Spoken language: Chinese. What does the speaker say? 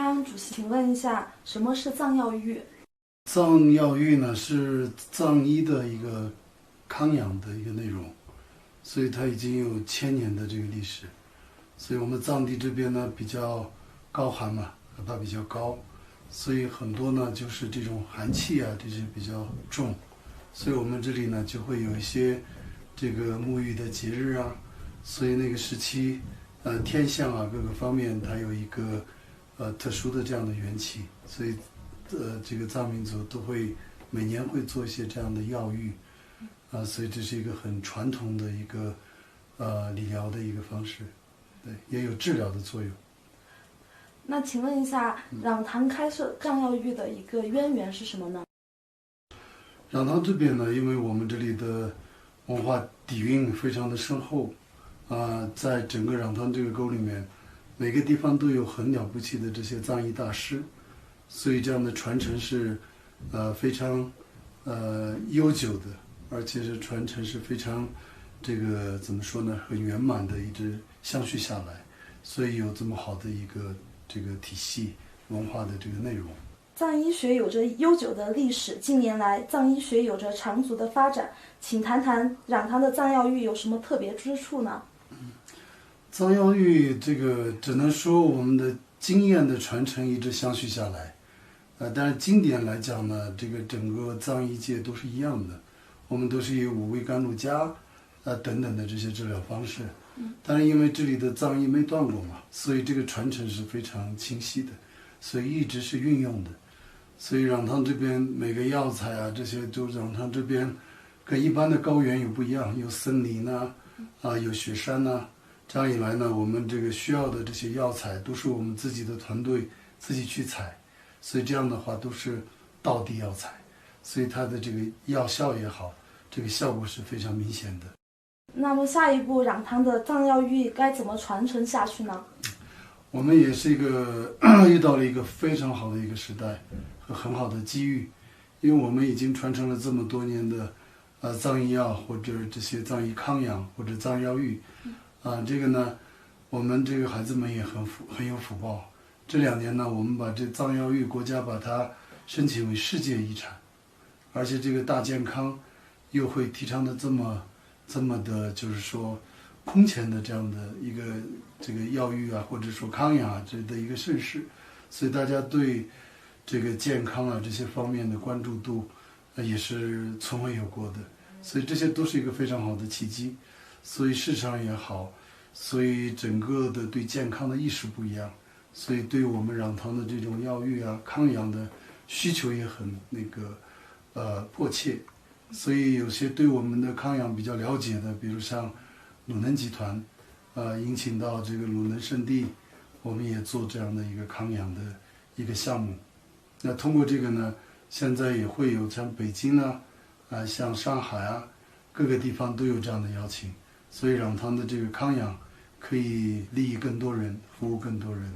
张主席，请问一下，什么是藏药浴？藏药浴呢是藏医的一个康养的一个内容，所以它已经有1000年的这个历史。所以我们藏地这边呢比较高寒嘛，海拔比较高，所以很多呢就是这种寒气啊这些比较重，所以我们这里呢就会有一些这个沐浴的节日啊，所以那个时期天象啊各个方面它有一个特殊的这样的缘起，所以这个藏民族都会每年会做一些这样的药浴所以这是一个很传统的一个理疗的一个方式，对，也有治疗的作用。那请问一下，壤塘开设藏药浴的一个渊源是什么呢？壤塘这边呢，因为我们这里的文化底蕴非常的深厚在整个壤塘这个沟里面，每个地方都有很了不起的这些藏医大师，所以这样的传承是非常悠久的，而且是传承是非常这个怎么说呢，很圆满的一直相续下来，所以有这么好的一个这个体系文化的这个内容。藏医学有着悠久的历史，近年来藏医学有着长足的发展，请谈谈壤塘的藏药浴有什么特别之处呢？藏药浴这个只能说我们的经验的传承一直相续下来，但是经典来讲呢，这个整个藏医界都是一样的，我们都是以五味甘露加等等的这些治疗方式，但是因为这里的藏医没断过嘛，所以这个传承是非常清晰的，所以一直是运用的。所以壤塘这边每个药材啊，这些就壤塘这边跟一般的高原有不一样，有森林有雪山这样一来呢，我们这个需要的这些药材都是我们自己的团队自己去采，所以这样的话都是道地药材，所以它的这个药效也好，这个效果是非常明显的。那么下一步壤塘的藏药浴该怎么传承下去呢？我们也是一个遇到了一个非常好的一个时代和很好的机遇，因为我们已经传承了这么多年的藏医药或者这些藏医康养或者藏药浴这个呢，我们这个孩子们也很有福报。这2年呢，我们把这藏药浴国家把它申请为世界遗产，而且这个大健康又会提倡的这么的，就是说空前的这样的一个这个药浴或者说康养这的一个盛世，所以大家对这个健康这些方面的关注度也是从未有过的，所以这些都是一个非常好的契机。所以市场也好，所以整个的对健康的意识不一样，所以对我们壤塘的这种药浴康养的需求也很迫切。所以有些对我们的康养比较了解的，比如像鲁能集团引请到这个鲁能圣地，我们也做这样的一个康养的一个项目。那通过这个呢，现在也会有像北京像上海各个地方都有这样的邀请，所以壤塘的这个康养可以利益更多人，服务更多人。